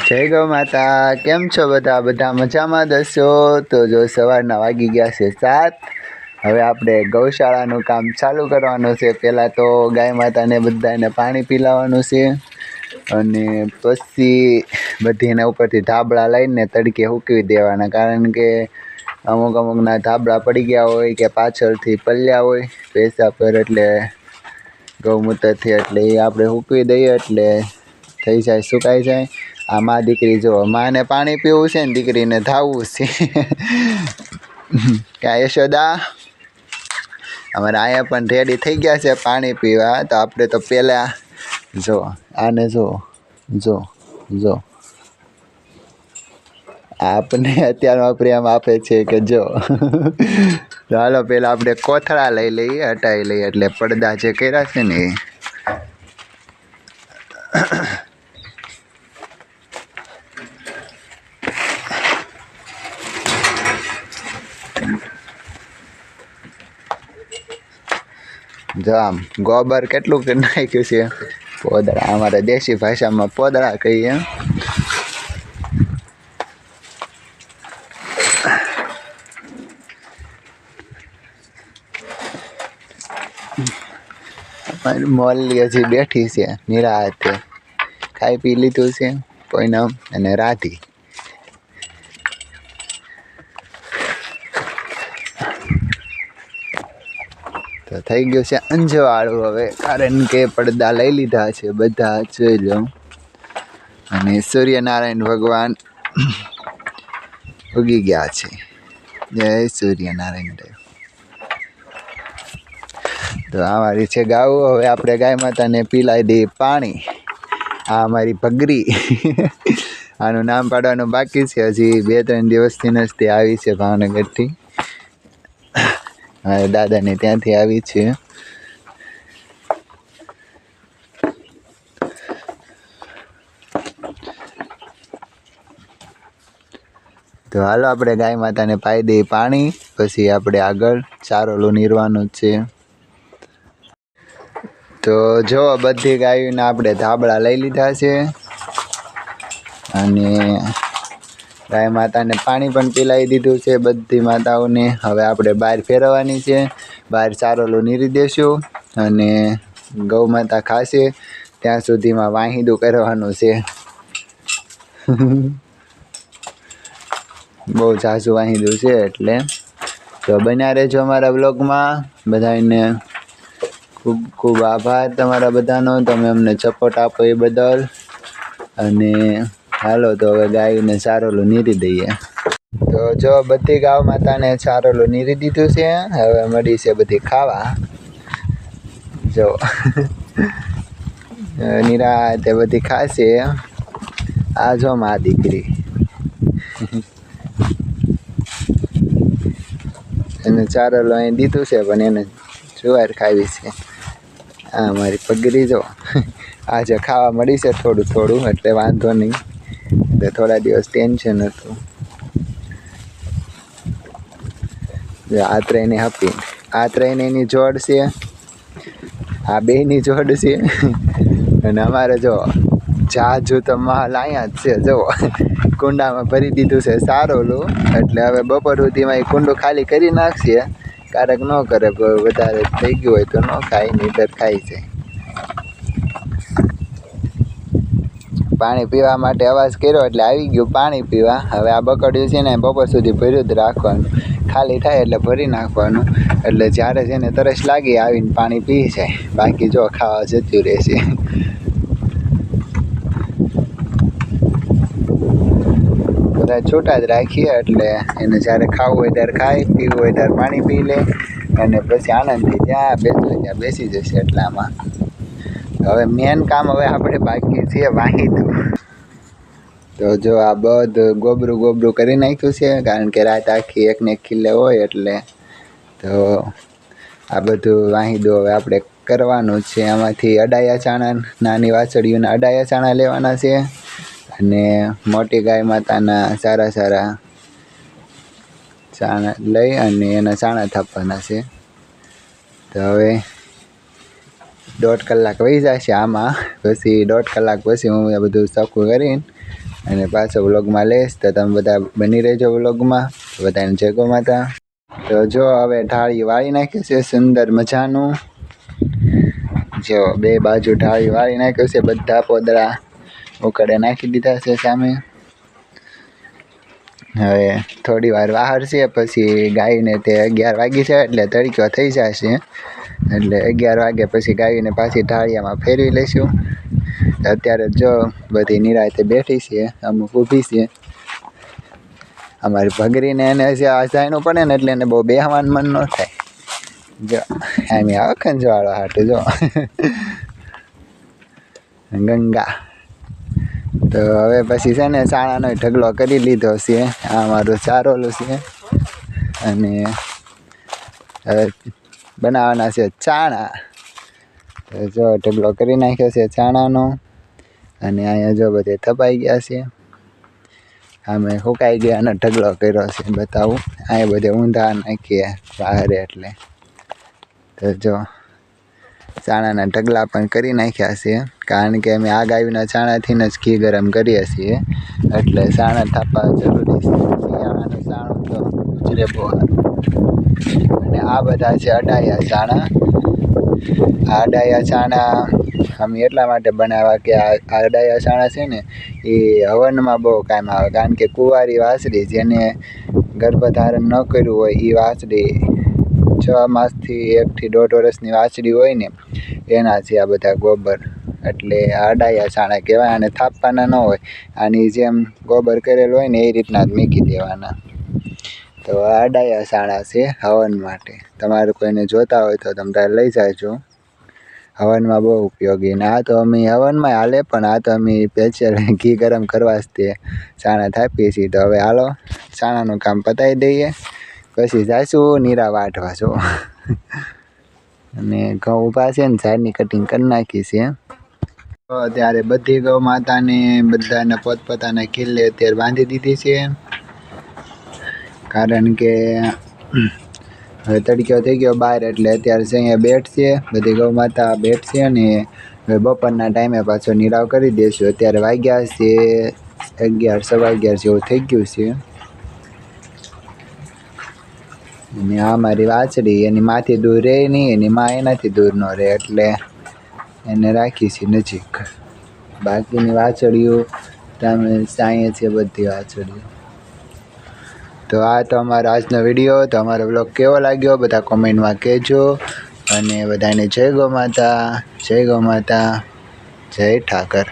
જય ગૌ માતા, કેમ છો બધા? બધા મજામાં દસો? તો જો સવારના વાગી ગયા છે 7. હવે આપણે ગૌશાળાનું કામ ચાલુ કરવાનું છે. પહેલાં તો ગાય માતાને બધાને પાણી પીલાવવાનું છે અને પછી બધી એના ઉપરથી ધાબળા લઈને તડકે સૂકવી દેવાના. કારણ કે અમુકના ધાબળા પડી ગયા હોય કે પાછળથી પલ્યા હોય પેશાબ પર, એટલે ગૌમૂત્રથી, એટલે એ આપણે સૂકવી દઈએ એટલે થઈ જાય, સુકાઈ જાય. આ મા દીકરી જો, માને પાણી પીવું છે ને દીકરીને ધાવવું છે. ક્યાં યશોદા? અમારે અહીંયા પણ રેડી થઈ ગયા છે પાણી પીવા. તો આપણે તો પહેલાં જો આને જો જો જો આપને અત્યારમાં પ્રેમ આપે છે કે જો. ચાલો પહેલાં આપણે કોથળા લઈ લઈએ, હટાવી લઈએ, એટલે પડદા જે કર્યા છે ને એ. જો આમ ગોબર કેટલું નાખ્યું છે, પોદળા. અમારે દેશી ભાષામાં પોદળા કહીએ. મોલ્લી હજી બેઠી છે નિરાતે, ખાઈ પી લીધું છે પૂનમ અને રાધી. તો થઈ ગયું છે અંજવાળું હવે, કારણ કે પડદા લઈ લીધા છે બધા, જોઈ લો. અને સૂર્યનારાયણ ભગવાન ઉગી ગયા છે. જય સૂર્યનારાયણ દેવ. તો અમારી છે ગાવું. હવે આપણે ગાય માતાને પીલાવી દઈએ પાણી. આ અમારી ભગરી. આનું નામ પાડવાનું બાકી છે, હજી 2-3 દિવસથી નથી આવી છે ભાવનગરથી. મારા દાદાને ત્યાંથી આવી છે. તો હાલો આપણે ગાય માતાને પાઈ દઈએ પાણી, પછી આપણે આગળ ચારોલું નીરવાનું છે. તો જો બધી ગાયોના આપણે ધાબળા લઈ લીધા છે અને ગાય માતાને પાણી પણ પીલાવી દીધું છે બધી માતાઓને. હવે આપણે બહાર ફેરવવાની છે, બહાર ચારોલું નીરી દેશું અને ગૌ માતા ખાશે ત્યાં સુધીમાં વાહિંદું કરવાનું છે. બહુ ઝાઝું વાહિંદું છે, એટલે તો બન્યા રહેજો અમારા બ્લોગમાં. બધાને ખૂબ ખૂબ આભાર તમારા બધાનો, તમે અમને સપોર્ટ આપો એ બદલ. અને હાલો તો હવે ગાયને ચારોલું નીરી દઈએ. તો જો બધી ગાય માતાને ચારોલું નીરી દીધું છે. હવે મળી છે બધી ખાવા. જો નિરાતે બધી ખાશે. આ જો મા દીકરી. એને ચારોલું અહીં દીધું છે, પણ એને જુવાર ખાવી છે. આ મારી પગરી જો. આજે ખાવા મળી છે થોડું થોડું, એટલે વાંધો નહીં. એટલે થોડા દિવસ ટેન્શન હતું. આ ત્રણેય આપી, આ ત્રણેયની જોડ છે, આ બેની જોડ છે. અને અમારે જો જાજુ તો માલ અહીંયા જ છે. જો કુંડામાં ભરી દીધું છે ચારોલું, એટલે હવે બપોર સુધીમાં એ કુંડું ખાલી કરી નાખશે. ક્યારેક ન કરે, વધારે થઈ ગયું હોય તો ન ખાય, નહીંતર ખાઈ જાય. પાણી પીવા માટે અવાજ કર્યો એટલે આવી ગયું પાણી પીવા. હવે આ બકડ્યું છે ને બપોર સુધી ભર્યું જ રાખવાનું, ખાલી થાય એટલે ભરી નાખવાનું. એટલે જ્યારે છે ને તરસ લાગી આવીને પાણી પી જાય. બાકી જો ખાવા જતું રહેશે. બધા છૂટા જ રાખીએ, એટલે એને જ્યારે ખાવું હોય ત્યારે ખાય, પીવું હોય ત્યારે પાણી પી લે, અને પછી આનંદથી જ્યાં બેસવું ત્યાં બેસી જશે. એટલામાં હવે મેન કામ હવે આપણે બાકી છે વાહિંદું. તો જો આ બધું ગોબરું ગોબરું કરી નાખ્યું છે, કારણ કે રાત આખી એકને એક ખીલે હોય એટલે. તો આ બધું વાહિંદું હવે આપણે કરવાનું છે. આમાંથી અડાયા ચાણા, નાની વાછડીઓના અડાયા ચાણા લેવાના છે, અને મોટી ગાય માતાના સારા સારા ચાણા લઈ અને એના ચાણા થાપવાના છે. તો હવે 1.5 કલાક વહી જશે આમાં. પછી 1.5 કલાક પછી હું બધું ચોખ્ખું કરીને અને પાછો વ્લોગમાં લઈશ તો તમે બધા બની રહેજો વ્લોગમાં. બધાને જય ગો માતા. તો જો હવે ઢાળી વાળી નાખી છે સુંદર મજાનું. જો બે બાજુ ઢાળી વાળી નાખ્યું છે, બધા પોદળા ઉકળે નાખી દીધા છે સામે. હવે થોડી વાર બહાર છે, પછી ગાયને તે 11 વાગી છે એટલે તડક્યો થઈ જશે. એટલે 11 વાગ્યા પછી ગાયને પાછી ઢાળિયામાં ફેરવી લઈશું. અત્યારે જો બધી નિરાંતે બેઠી છે, અમુક ઊભી છે. અમારી ભગરીને એને હજી આ જાયનું પડે ને એટલે એને બહુ બેહવાનું મન ન થાય. જો આમ આવે ખંજવાળો હાટું જો ગંગા. તો હવે પછી છે ને ચાણાનો ઢગલો કરી લીધો છે. આ મારું ચારોલું છે અને હવે બનાવવાના છે ચાણા. તો જો ઢગલો કરી નાખ્યો છે ચાણાનો. અને અહીંયા જો બધે થપાઈ ગયા છે. આમે સુકાઈ ગયા અને ઢગલો કર્યો છે બતાવું. અહીંયા બધે ઊંધા નાખીએ બહાર એટલે. તો જો ચાણાના ઢગલા પણ કરી નાખ્યા છે, કારણ કે અમે આ ગાયના ચાણાથી જ ઘી ગરમ કરીએ છીએ, એટલે ચાણા થાપવા જરૂરી છે. શિયાળાનું ચાણું તો ગુજરે બહુ. અને આ બધા છે અડાયા ચાણા. આ અડાયા ચાણા અમે એટલા માટે બનાવ્યા કે આ અડાયા ચાણા છે ને એ હવનમાં બહુ કામ આવે, કારણ કે કુંવારી વાછડી જેને ગર્ભધારણ ન કર્યું હોય એ વાછડી 6 માસથી 1 થી 1.5 વર્ષની વાછડી હોય ને એના છે આ બધા ગોબર. એટલે આ અડાયા ચાણા કહેવાય. અને થાપવાના ન હોય, આની જેમ ગોબર કરેલું હોય ને એ રીતના જ મૂકી દેવાના. તો આ અડાયા ચાણા છે હવન માટે. તમારે કોઈને જોતા હોય તો તમે તારે લઈ જાજો, હવનમાં બહુ ઉપયોગી. ને આ તો અમે હવનમાં હાલે, પણ આ તો અમે સ્પેશિયલ ઘી ગરમ કરવા જ તે ચાણા થાપીએ છીએ. તો હવે હાલો ચાણાનું કામ પતાવી દઈએ, પછી જઈશું નીરા વાટવા. જો અને ઘઉં ઊભા છે ને ઝાડની કટિંગ કરી નાખી છે. તો અત્યારે બધી ગૌ માતાને બધાને પોતપોતાના કિલ્લે અત્યારે બાંધી દીધી છે, કારણ કે હવે તડક્યો થઈ ગયો બહાર. એટલે અત્યારે છે અહીંયા બેઠ છે, બધી ગૌ માતા બેઠ છે. અને હવે બપોરના ટાઈમે પાછો નિરાવ કરી દઈશું. અત્યારે વાગ્યા છે 11 સવા 11 જેવું થઈ ગયું છે. અને આ મારી વાછડી, એની માથી દૂર રહે નહીં, એની માં એનાથી દૂર ન રહે, એટલે એને રાખી છે નજીક. બાકીની વાછડીઓ તમે સાંયે છે બધી વાછડીઓ. તો આ તો અમારો આજનો વિડીયો. તો અમારો બ્લોગ કેવો લાગ્યો બધા કોમેન્ટમાં કહેજો. અને બધાને જય ગો માતા, જય ગો માતા, જય ઠાકર.